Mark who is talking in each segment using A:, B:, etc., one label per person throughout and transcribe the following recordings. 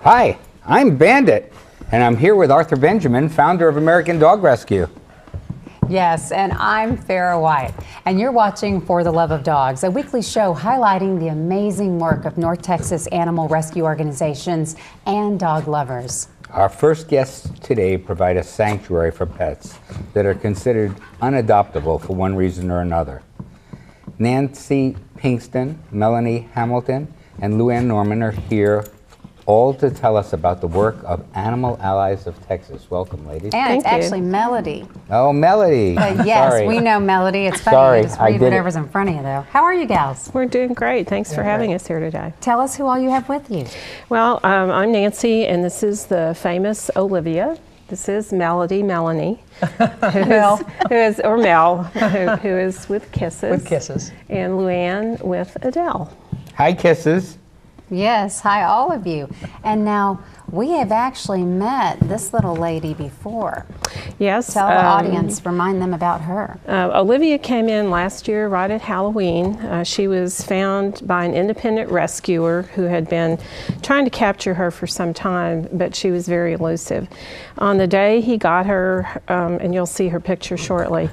A: Hi, I'm Bandit, and I'm here with Arthur Benjamin, founder of American Dog Rescue.
B: Yes, and I'm Farrah White, and you're watching For the Love of Dogs, a weekly show highlighting the amazing work of North Texas animal rescue organizations and dog lovers.
A: Our first guests today provide a sanctuary for pets that are considered unadoptable for one reason or another. Nancy Pinkston, Melanie Hamilton, and Luann Norman are here all to tell us about the work of Animal Allies of Texas. Welcome, ladies.
B: And it's actually Melody.
A: Oh, Melody.
B: But yes,
A: Sorry.
B: We know Melody. It's funny.
A: Sorry,
B: You just
A: I
B: read
A: did
B: whatever's in front of you, though. How are you gals?
C: We're doing great. Thanks for having us here today.
B: Tell us who all you have with you.
C: Well, I'm Nancy, and this is the famous Olivia. This is Melanie,
B: Mel.
C: who is with Kisses.
D: With Kisses.
C: And Luann with Adele.
A: Hi, Kisses.
B: Yes, hi all of you. And now, we have actually met this little lady before.
C: Yes.
B: Tell the audience, remind them about her.
C: Olivia came in last year right at Halloween. She was found by an independent rescuer who had been trying to capture her for some time, but she was very elusive. On the day he got her, and you'll see her picture shortly,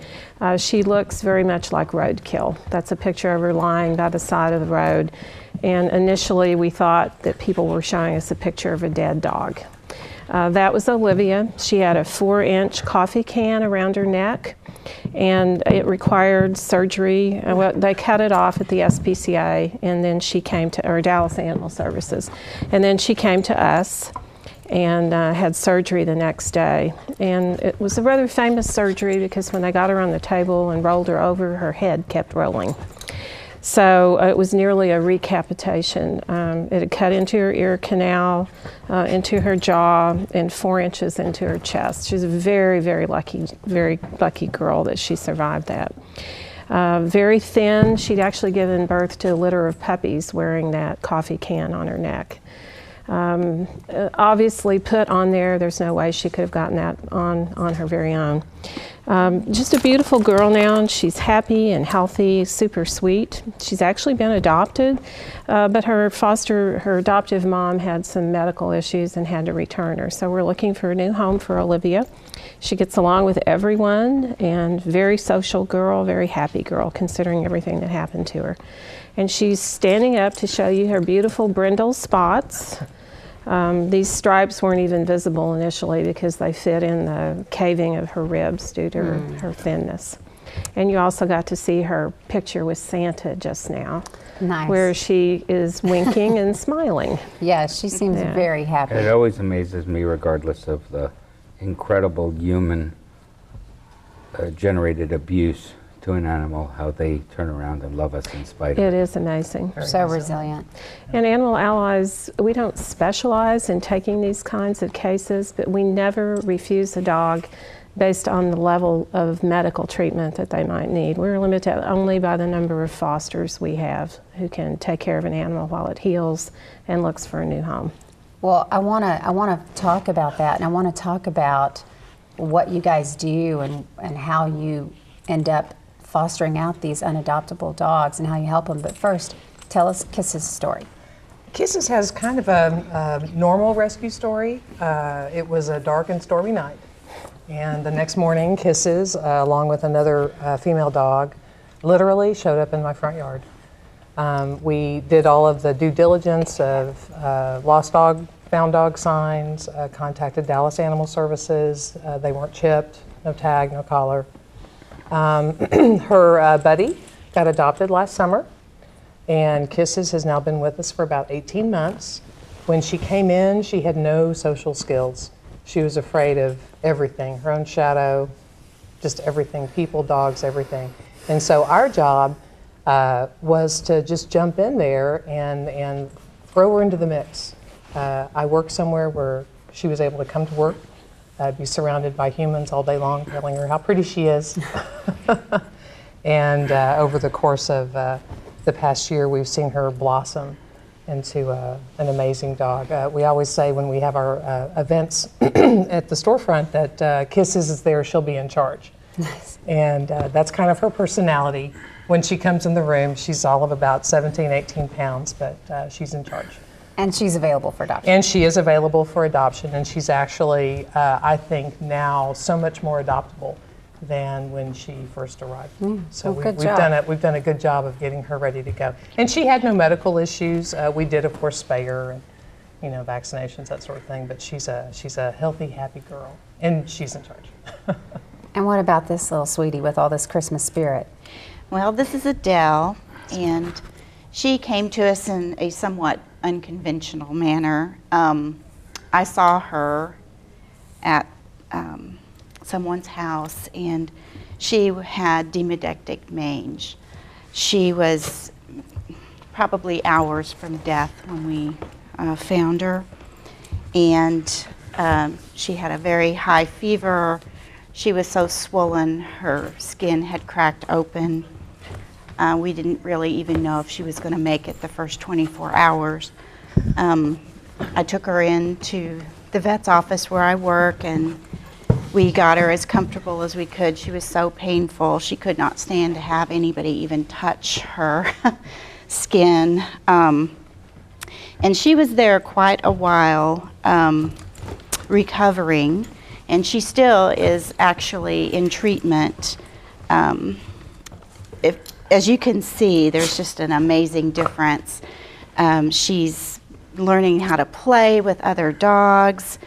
C: she looks very much like roadkill. That's a picture of her lying by the side of the road. And initially we thought that people were showing us a picture of a dead dog. That was Olivia. She had a 4-inch coffee can around her neck, and it required surgery. Well, they cut it off at the SPCA, and then she came to, or Dallas Animal Services, and then she came to us and had surgery the next day. And it was a rather famous surgery because when they got her on the table and rolled her over, her head kept rolling. So it was nearly a recapitation. It had cut into her ear canal, into her jaw, and 4 inches into her chest. She's a very, very lucky girl that she survived that. Very thin. She'd actually given birth to a litter of puppies wearing that coffee can on her neck. Obviously put on there's no way she could have gotten that on her very own. Just a beautiful girl now, and she's happy and healthy, super sweet. She's actually been adopted, but her adoptive mom had some medical issues and had to return her. So we're looking for a new home for Olivia. She gets along with everyone, and very social girl, very happy girl, considering everything that happened to her. And she's standing up to show you her beautiful brindle spots. These stripes weren't even visible initially because they fit in the caving of her ribs due to her thinness. And you also got to see her picture with Santa just now.
B: Nice.
C: Where she is winking and smiling.
B: Yes, she seems very happy.
A: It always amazes me, regardless of the incredible human generated abuse to an animal, how they turn around and love us in spite of it.
C: It is amazing.
B: So resilient.
C: And Animal Allies, we don't specialize in taking these kinds of cases, but we never refuse a dog based on the level of medical treatment that they might need. We're limited only by the number of fosters we have who can take care of an animal while it heals and looks for a new home.
B: Well, I want to talk about that, and I want to talk about what you guys do and how you end up fostering out these unadoptable dogs and how you help them. But first, tell us Kisses' story.
D: Kisses has kind of a normal rescue story. It was a dark and stormy night. And the next morning, Kisses, along with another female dog, literally showed up in my front yard. We did all of the due diligence of lost dog, found dog signs, contacted Dallas Animal Services. They weren't chipped, no tag, no collar. Her buddy got adopted last summer, and Kisses has now been with us for about 18 months. When she came in, she had no social skills. She was afraid of everything, her own shadow, just everything, people, dogs, everything. And so our job was to just jump in there and throw her into the mix. I worked somewhere where she was able to come to work, be surrounded by humans all day long, telling her how pretty she is. And over the course of the past year, we've seen her blossom into an amazing dog. We always say when we have our events at the storefront that Kisses is there, she'll be in charge.
B: Nice.
D: And that's kind of her personality. When she comes in the room, she's all of about 17, 18 pounds, but she's in charge.
B: And she's available for adoption.
D: And she is available for adoption, and she's actually, I think, now so much more adoptable than when she first arrived. So
B: well, good
D: we've
B: job.
D: done a good job of getting her ready to go. And she had no medical issues. We did, of course, spay her and vaccinations, that sort of thing. But she's a healthy, happy girl, and she's in charge.
B: And what about this little sweetie with all this Christmas spirit?
E: Well, this is Adele, and she came to us in a somewhat unconventional manner. I saw her at someone's house, and she had demodectic mange. She was probably hours from death when we found her, and she had a very high fever. She was so swollen, her skin had cracked open. We didn't really even know if she was going to make it the first 24 hours. I took her into the vet's office where I work, and we got her as comfortable as we could. She was so painful. She could not stand to have anybody even touch her skin. And she was there quite a while recovering, and she still is actually in treatment. As you can see, there's just an amazing difference. She's learning how to play with other dogs,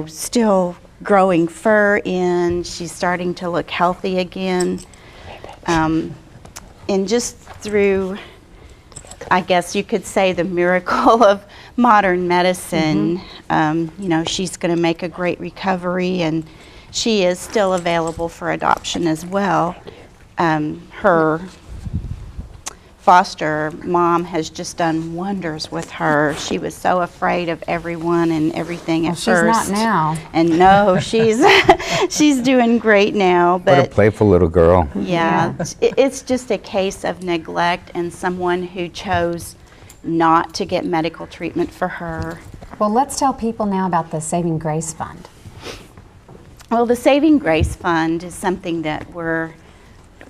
E: still growing fur in. She's starting to look healthy again. And just through, I guess you could say, the miracle of modern medicine, she's going to make a great recovery, and she is still available for adoption as well. Her foster mom has just done wonders with her. She was so afraid of everyone and everything at
B: She's
E: first.
B: not now.
E: And no, she's she's doing great now.
A: What a
E: But
A: playful little girl.
E: yeah, it's just a case of neglect and someone who chose not to get medical treatment for her.
B: Well, let's tell people now about the Saving Grace Fund.
E: Well, the Saving Grace Fund is something that we're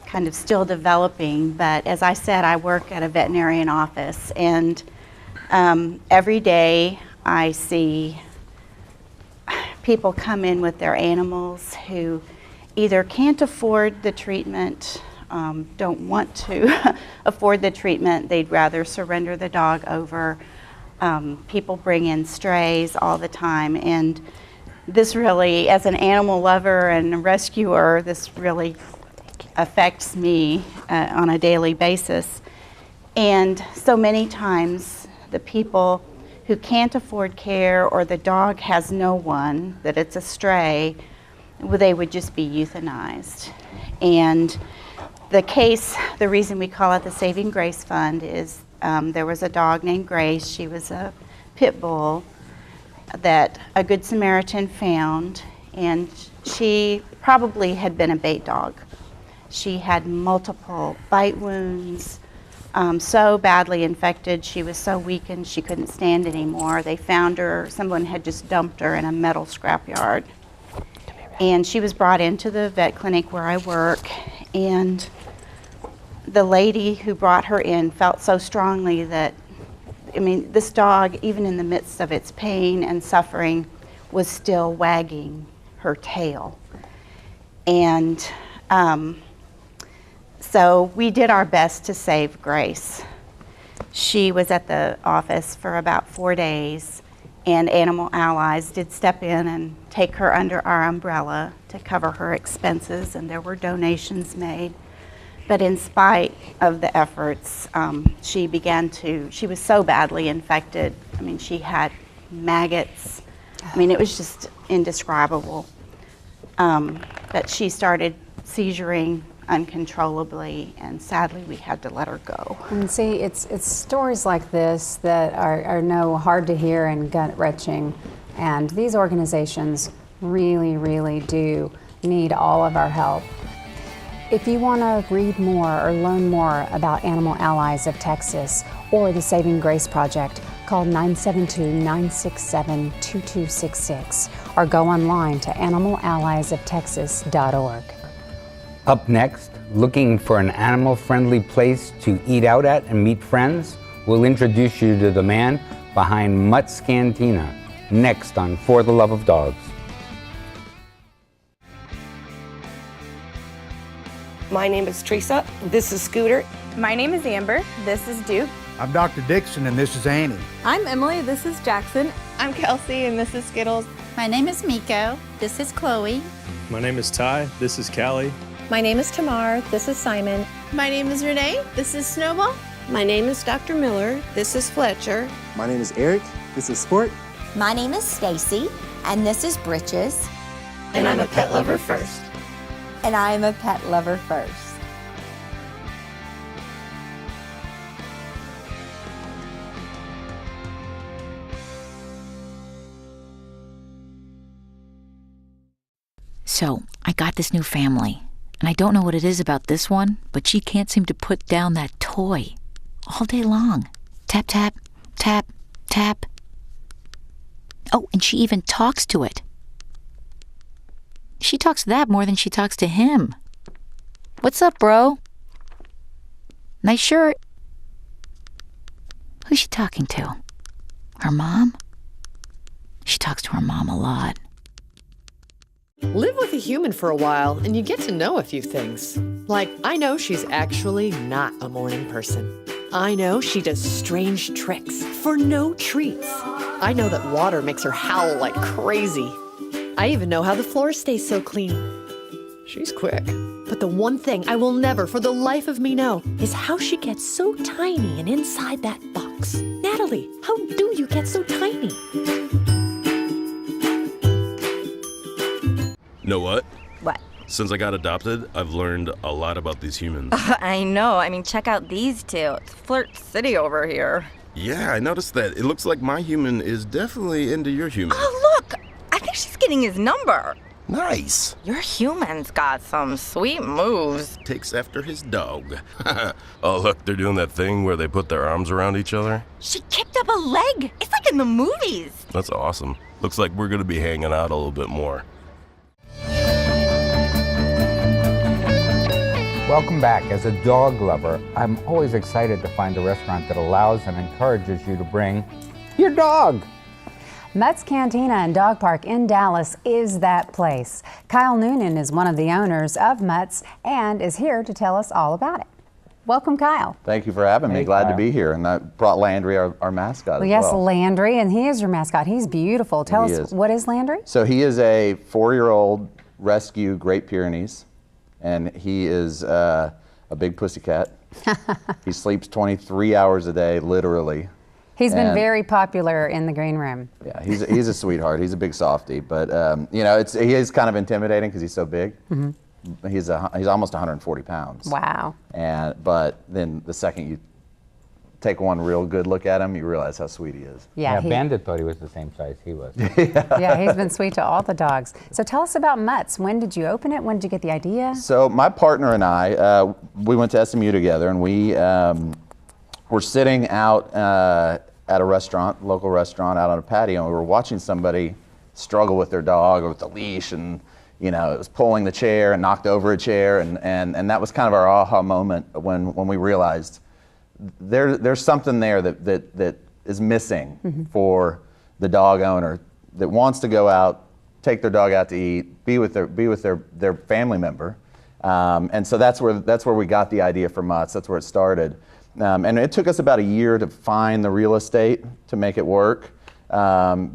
E: kind of still developing, but as I said, I work at a veterinarian office, and every day I see people come in with their animals who either can't afford the treatment, don't want to afford the treatment, they'd rather surrender the dog over. People bring in strays all the time, and this really, as an animal lover and a rescuer, this really affects me on a daily basis. And so many times the people who can't afford care, or the dog has no one, that it's a stray, they would just be euthanized. And the reason we call it the Saving Grace Fund is there was a dog named Grace. She was a pit bull that a Good Samaritan found, and she probably had been a bait dog. She had multiple bite wounds, so badly infected, she was so weakened she couldn't stand anymore. They found her, someone had just dumped her in a metal scrapyard. And she was brought into the vet clinic where I work, and the lady who brought her in felt so strongly that, this dog, even in the midst of its pain and suffering, was still wagging her tail. And so we did our best to save Grace. She was at the office for about 4 days, and Animal Allies did step in and take her under our umbrella to cover her expenses, and there were donations made. But in spite of the efforts, she was so badly infected. She had maggots. It was just indescribable. But she started seizuring uncontrollably, and sadly we had to let her go.
B: And see, it's stories like this that are hard to hear and gut-wrenching, and these organizations really, really do need all of our help. If you want to read more or learn more about Animal Allies of Texas or the Saving Grace Project, call 972-967-2266 or go online to animalalliesoftexas.org.
A: Up next, looking for an animal-friendly place to eat out at and meet friends? We'll introduce you to the man behind Mutt's Cantina, next on For the Love of Dogs.
F: My name is Teresa. This is Scooter.
G: My name is Amber. This is Duke.
H: I'm Dr. Dixon, and this is Annie.
I: I'm Emily. This is Jackson.
G: I'm Kelsey, and this is Skittles.
J: My name is Miko. This is Chloe.
K: My name is Ty. This is Callie.
L: My name is Tamar. This is Simon.
M: My name is Renee. This is Snowball.
N: My name is Dr. Miller. This is Fletcher.
O: My name is Eric. This is Sport.
P: My name is Stacy, and this is Britches.
F: And I'm a pet lover first.
P: And I'm a pet lover first.
Q: So, I got this new family, and I don't know what it is about this one, but she can't seem to put down that toy all day long. Tap, tap, tap, tap. Oh, and she even talks to it. She talks to that more than she talks to him. What's up, bro? Nice shirt. Who's she talking to? Her mom? She talks to her mom a lot.
R: Live with a human for a while and you get to know a few things. Like, I know she's actually not a morning person. I know she does strange tricks for no treats. I know that water makes her howl like crazy. I even know how the floor stays so clean. She's quick. But the one thing I will never for the life of me know is how she gets so tiny and inside that box. Natalie, how do you get so tiny?
S: Know what?
L: What?
S: Since I got adopted, I've learned a lot about these humans.
L: I know. I mean, check out these two. It's Flirt City over here.
S: Yeah, I noticed that. It looks like my human is definitely into your human.
L: Oh, look! I think she's getting his number.
S: Nice.
L: Your human's got some sweet moves.
S: Takes after his dog. Oh, look, they're doing that thing where they put their arms around each other.
L: She kicked up a leg. It's like in the movies.
S: That's awesome. Looks like we're going to be hanging out a little bit more.
A: Welcome back. As a dog lover, I'm always excited to find a restaurant that allows and encourages you to bring your dog.
B: Mutt's Cantina and Dog Park in Dallas is that place. Kyle Noonan is one of the owners of Mutt's and is here to tell us all about it. Welcome, Kyle.
T: Thank you for having me. Glad to be here. And I brought Landry, our mascot, as
B: yes,
T: well.
B: Landry, and he is your mascot. He's beautiful. Tell us, what is Landry?
T: So he is a 4-year-old rescue Great Pyrenees, and he is a big pussycat. He sleeps 23 hours a day, literally.
B: He's been very popular in the green room.
T: Yeah, he's a sweetheart. He's a big softie, but you know, he is kind of intimidating because he's so big.
B: Mm-hmm.
T: He's almost 140 pounds.
B: Wow.
T: But then the second you take one real good look at him, you realize how sweet he is.
A: Yeah, Bandit thought he was the same size he was.
B: Yeah, he's been sweet to all the dogs. So tell us about Mutt's. When did you open it? When did you get the idea?
T: So my partner and I, we went to SMU together, and we were sitting out at a restaurant, local restaurant, out on a patio, and we were watching somebody struggle with their dog or with the leash, and you know, it was pulling the chair and knocked over a chair, and that was kind of our aha moment when we realized there's something there that is missing for the dog owner that wants to go out, take their dog out to eat, be with their family member, and so that's where we got the idea for Mutt's. That's where it started, and it took us about a year to find the real estate to make it work,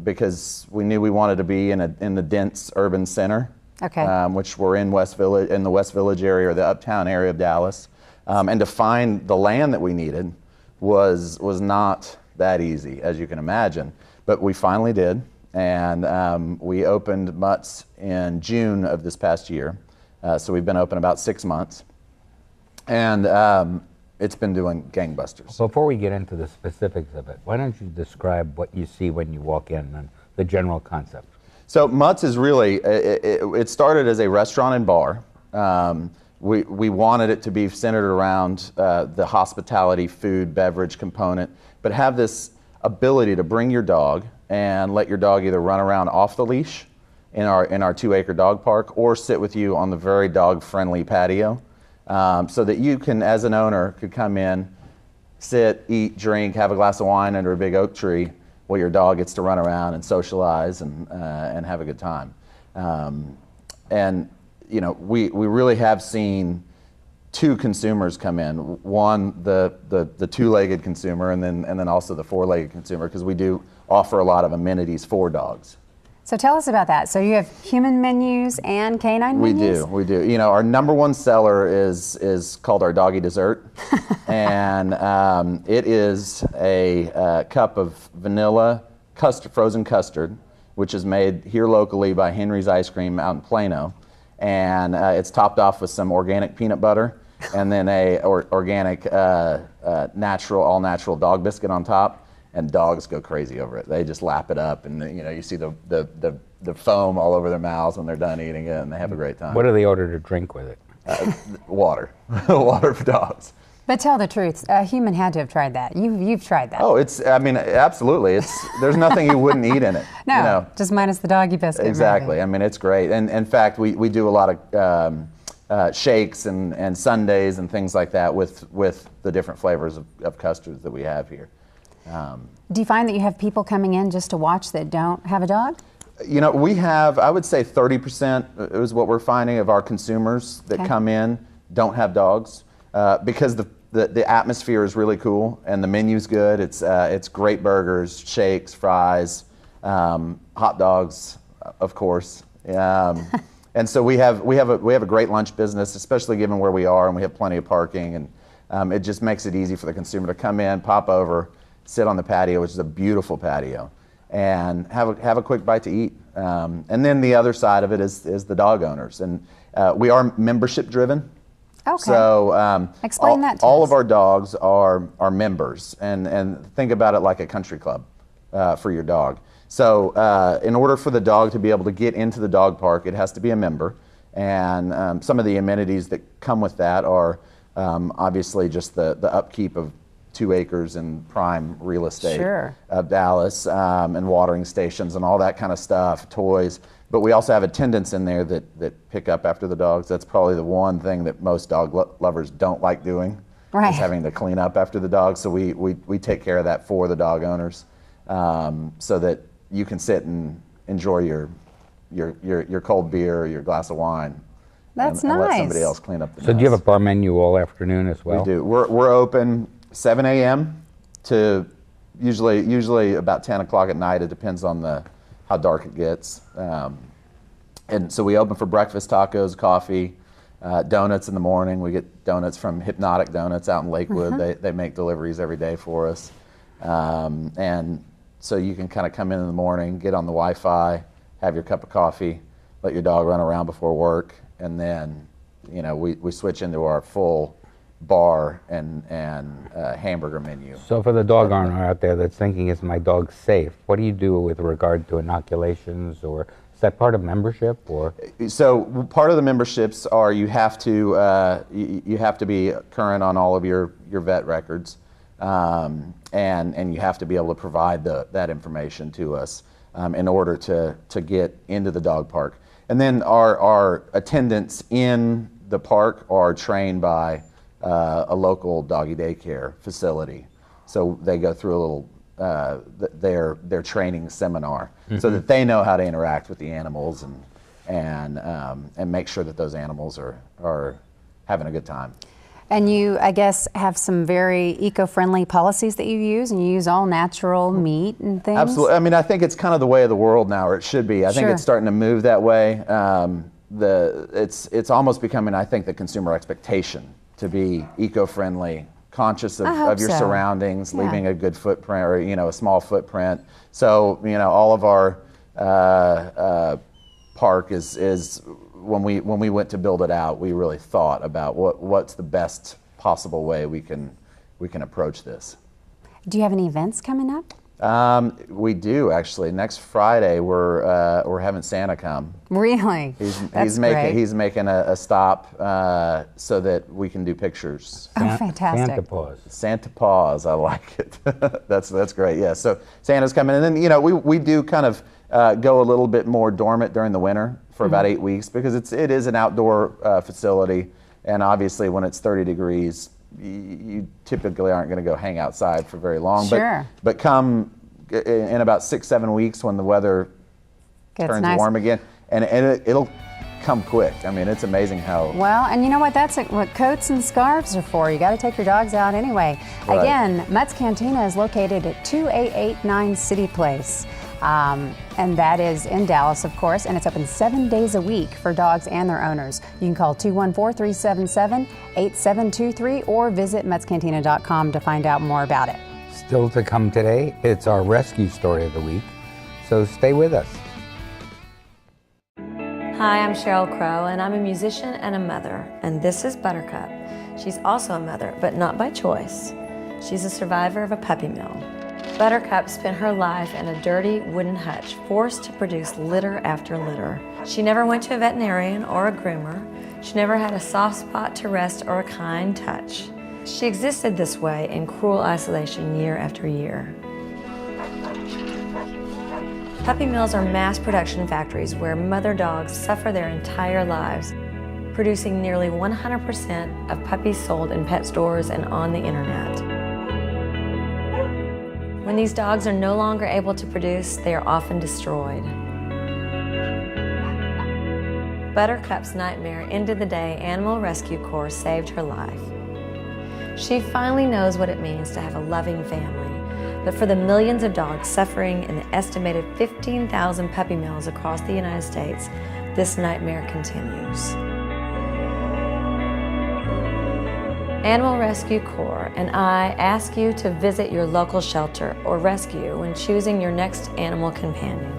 T: because we knew we wanted to be in the dense urban center.
B: Okay.
T: Which we're in the West Village area or the uptown area of Dallas. And to find the land that we needed was not that easy, as you can imagine. But we finally did, and we opened Mutt's in June of this past year. So we've been open about 6 months, and it's been doing gangbusters.
A: Before we get into the specifics of it, why don't you describe what you see when you walk in and the general concept?
T: So Mutt's is really, it started as a restaurant and bar. We wanted it to be centered around the hospitality, food, beverage component, but have this ability to bring your dog and let your dog either run around off the leash in our 2-acre dog park or sit with you on the very dog-friendly patio, so that you can, as an owner, could come in, sit, eat, drink, have a glass of wine under a big oak tree while your dog gets to run around and socialize and have a good time. And you know, we really have seen two consumers come in. One, the two-legged consumer, and then also the four-legged consumer, because we do offer a lot of amenities for dogs.
B: So tell us about that. So you have human menus and canine menus?
T: We do. You know, our number one seller is called our doggy dessert, and it is a cup of vanilla frozen custard, which is made here locally by Henry's Ice Cream out in Plano, and it's topped off with some organic peanut butter, and then organic all natural dog biscuit on top. And dogs go crazy over it. They just lap it up, and you know, you see the foam all over their mouths when they're done eating it, and they have a great time.
A: What do they order to drink with it?
T: Water, water for dogs.
B: But tell the truth, a human had to have tried that. You've tried that.
T: Oh, I mean, absolutely. There's nothing you wouldn't eat in it.
B: No,
T: you know?
B: Just minus the doggy biscuit.
T: Exactly.
B: Maybe.
T: I mean, it's great. And in fact, we do a lot of shakes and sundaes and things like that with the different flavors of custards that we have here.
B: Do you find that you have people coming in just to watch that don't have a dog?
T: You know, we have, I would say 30% is what we're finding of our consumers that come in don't have dogs, because the atmosphere is really cool and the menu's good. It's great burgers, shakes, fries, hot dogs, of course. And so we have a great lunch business, especially given where we are, and we have plenty of parking, and it just makes it easy for the consumer to come in, pop over, sit on the patio, which is a beautiful patio, and have a quick bite to eat. And then the other side of it is the dog owners, and we are membership driven.
B: Okay.
T: So
B: explain that to
T: all
B: us.
T: of our dogs are members, and think about it like a country club for your dog. So in order for the dog to be able to get into the dog park, it has to be a member, and some of the amenities that come with that are obviously just the upkeep of 2 acres in prime real estate of Dallas, and watering stations and all that kind of stuff, toys. But we also have attendants in there that pick up after the dogs. That's probably the one thing that most dog lovers don't like doing, is having to clean up after the dogs. So we take care of that for the dog owners, so that you can sit and enjoy your cold beer or your glass of wine.
B: That's
T: and
B: nice.
T: Let somebody else clean up the mess.
A: So do you have a bar menu all afternoon as well?
T: We do. We're open 7 a.m. to usually about 10 o'clock at night. It depends on how dark it gets. And so we open for breakfast, tacos, coffee, donuts in the morning. We get donuts from Hypnotic Donuts out in Lakewood. They make deliveries every day for us. And so you can kind of come in the morning, get on the Wi-Fi, have your cup of coffee, let your dog run around before work, and then you know we switch into our full bar and hamburger menu.
A: So for the dog owner out there that's thinking, is my dog safe? What do you do with regard to inoculations, or is that part of membership? Or
T: so part of the memberships are you have to be current on all of your vet records, and you have to be able to provide that information to us in order to get into the dog park. And then our attendants in the park are trained by a local doggy daycare facility, so they go through a little their training seminar, so that they know how to interact with the animals and make sure that those animals are having a good time.
B: And you, I guess, have some very eco-friendly policies that you use, and you use all natural meat and things?
T: Absolutely. I mean, I think it's kind of the way of the world now, or it should be. I think it's starting to move that way. It's almost becoming, I think, the consumer expectation to be eco-friendly, conscious of your surroundings, leaving a good footprint, or a small footprint. So all of our park is when we went to build it out, we really thought about what's the best possible way we can approach this.
B: Do you have any events coming up?
T: We do, actually. Next Friday, we're having Santa come.
B: Really?
T: He's making a stop so that we can do pictures.
B: Oh, fantastic!
A: Santa Paws.
T: Santa Paws, I like it. That's great. Yeah. So Santa's coming, and then we do kind of go a little bit more dormant during the winter for about 8 weeks, because it is an outdoor facility, and obviously when it's 30 degrees, you typically aren't going to go hang outside for very long.
B: Sure.
T: But come in about 6-7 weeks when the weather turns warm again, and it'll come quick. I mean, it's amazing how.
B: Well, and you know what? That's what coats and scarves are for. You got to take your dogs out anyway.
T: Right.
B: Again, Mutt's Cantina is located at 2889 City Place. And that is in Dallas, of course, and it's open 7 days a week for dogs and their owners. You can call 214-377-8723 or visit muttscantina.com to find out more about it.
A: Still to come today, it's our rescue story of the week, so stay with us.
U: Hi, I'm Cheryl Crow, and I'm a musician and a mother, and this is Buttercup. She's also a mother, but not by choice. She's a survivor of a puppy mill. Buttercup spent her life in a dirty wooden hutch, forced to produce litter after litter. She never went to a veterinarian or a groomer. She never had a soft spot to rest or a kind touch. She existed this way in cruel isolation year after year. Puppy mills are mass production factories where mother dogs suffer their entire lives, producing nearly 100% of puppies sold in pet stores and on the internet. When these dogs are no longer able to produce, they are often destroyed. Buttercup's nightmare ended the day Animal Rescue Corps saved her life. She finally knows what it means to have a loving family, but for the millions of dogs suffering in the estimated 15,000 puppy mills across the United States, this nightmare continues. Animal Rescue Corps and I ask you to visit your local shelter or rescue when choosing your next animal companion.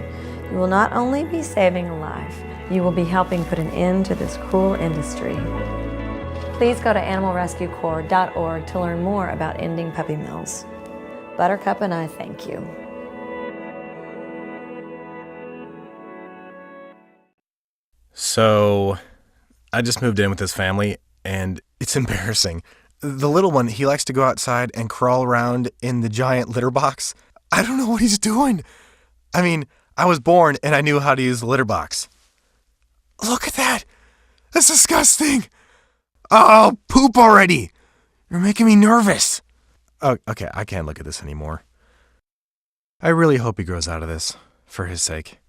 U: You will not only be saving a life, you will be helping put an end to this cruel industry. Please go to animalrescuecorps.org to learn more about ending puppy mills. Buttercup and I thank you.
V: So, I just moved in with this family, and it's embarrassing. The little one, he likes to go outside and crawl around in the giant litter box. I don't know what he's doing. I mean, I was born and I knew how to use the litter box. Look at that! That's disgusting! Oh, poop already! You're making me nervous. Oh, okay, I can't look at this anymore. I really hope he grows out of this, for his sake.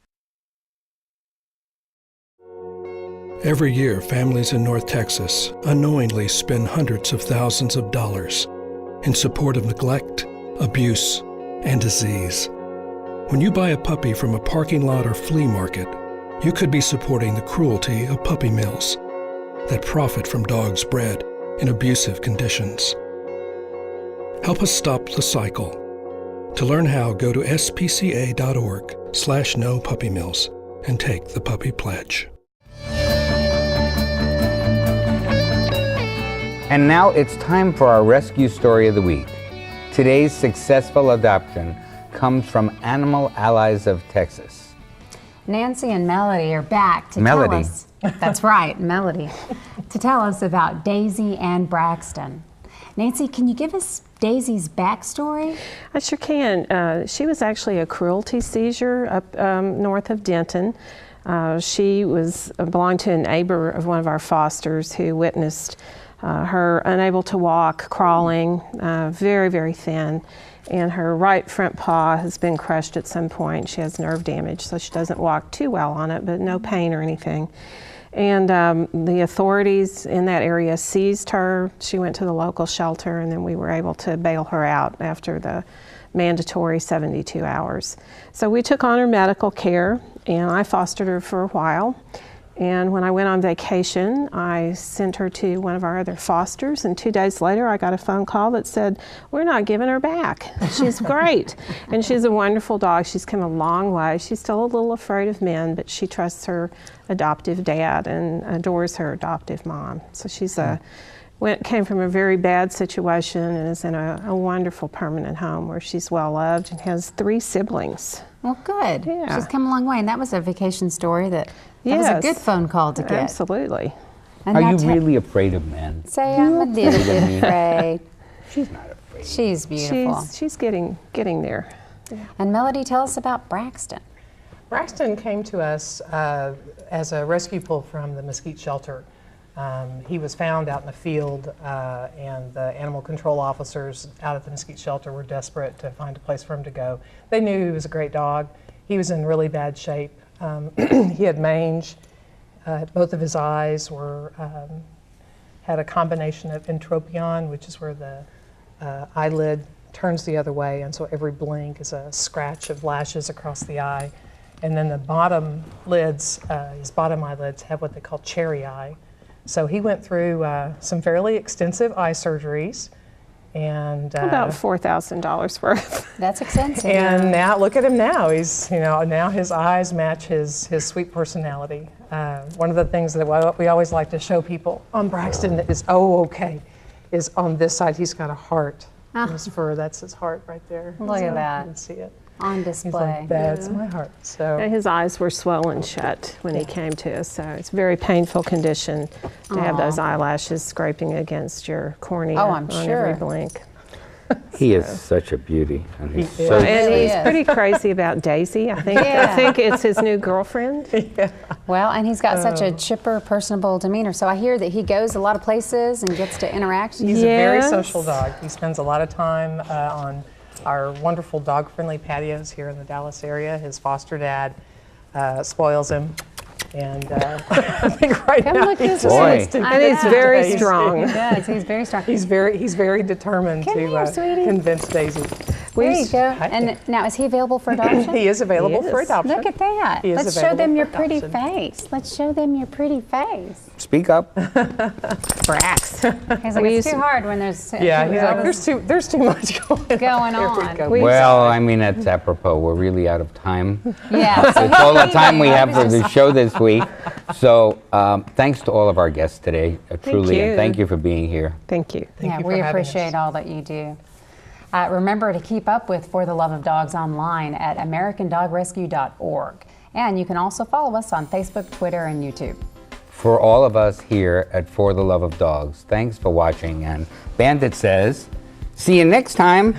W: Every year, families in North Texas unknowingly spend hundreds of thousands of dollars in support of neglect, abuse, and disease. When you buy a puppy from a parking lot or flea market, you could be supporting the cruelty of puppy mills that profit from dogs bred in abusive conditions. Help us stop the cycle. To learn how, go to spca.org/no-puppy-mills and take the puppy pledge.
A: And now it's time for our rescue story of the week. Today's successful adoption comes from Animal Allies of Texas.
B: Nancy and Melody are back to
A: Melody.
B: tell us. That's right, Melody. To tell us about Daisy and Braxton. Nancy, can you give us Daisy's backstory?
C: I sure can. She was actually a cruelty seizure up north of Denton. She belonged to a neighbor of one of our fosters who witnessed her unable to walk, crawling, very, very thin, and her right front paw has been crushed at some point. She has nerve damage, so she doesn't walk too well on it, but no pain or anything. And the authorities in that area seized her. She went to the local shelter, and then we were able to bail her out after the mandatory 72 hours. So we took on her medical care, and I fostered her for a while. And when I went on vacation, I sent her to one of our other fosters, and 2 days later I got a phone call that said, "We're not giving her back. She's great." And she's a wonderful dog. She's come a long way. She's still a little afraid of men, but she trusts her adoptive dad and adores her adoptive mom. So she's came from a very bad situation and is in a wonderful permanent home where she's well loved and has 3 siblings.
B: Well, good.
C: Yeah.
B: She's come a long way, and that was a vacation story that was a good phone call to get.
C: Absolutely.
B: And
A: Are you
B: that's
A: really afraid of men?
B: Say I'm a little bit afraid.
A: She's not afraid.
B: She's beautiful.
C: She's getting there. Yeah.
B: And Melody, tell us about Braxton.
D: Braxton came to us as a rescue pull from the Mesquite shelter. He was found out in the field, and the animal control officers out at the Mesquite shelter were desperate to find a place for him to go. They knew he was a great dog. He was in really bad shape. He had mange. Both of his eyes were had a combination of entropion, which is where the eyelid turns the other way, and so every blink is a scratch of lashes across the eye. And then the bottom lids, his bottom eyelids, have what they call cherry eye. So he went through some fairly extensive eye surgeries, and
C: about $4,000 worth.
B: That's expensive.
D: And now look at him now. He's, now his eyes match his sweet personality. One of the things that we always like to show people on Braxton is, is on this side he's got a heart. His fur, that's his heart right there.
B: Look at that.
D: You can see it.
B: On display.
D: He's like, that's my heart. So
C: his eyes were swollen shut when he came to us, so it's a very painful condition to have those eyelashes scraping against your cornea
B: I'm
C: on
B: sure.
C: every blink.
A: He is such a beauty. And he's
D: He
A: so
D: is.
C: And he's pretty crazy about Daisy. I think it's his new girlfriend.
B: Well, and he's got such a chipper, personable demeanor. So I hear that he goes a lot of places and gets to interact.
D: He's a very social dog. He spends a lot of time on our wonderful dog-friendly patios here in the Dallas area. His foster dad spoils him. And I think right now he's just wants to
C: and he's very
D: Daisy.
C: strong.
B: He does. He's very strong.
D: He's very determined to convince Daisy.
B: There you go. And now, is he available for adoption?
D: He is available for adoption.
B: Look at that.
D: He is
B: Let's show
D: available
B: them
D: for
B: your pretty
D: adoption.
B: face. Let's show them your pretty face.
A: Speak up.
B: Brax. He's like, it's too hard when there's
D: Yeah, he's like, there's too much
B: going on.
A: Well, I mean, that's apropos. We're really out of time.
B: Yeah.
A: It's all the time we have for the show this week. So thanks to all of our guests today, truly, and thank you for being here.
C: Thank you.
B: Yeah, we appreciate all that you do. Remember to keep up with For the Love of Dogs online at AmericanDogRescue.org. And you can also follow us on Facebook, Twitter, and YouTube.
A: For all of us here at For the Love of Dogs, thanks for watching. And Bandit says, see you next time.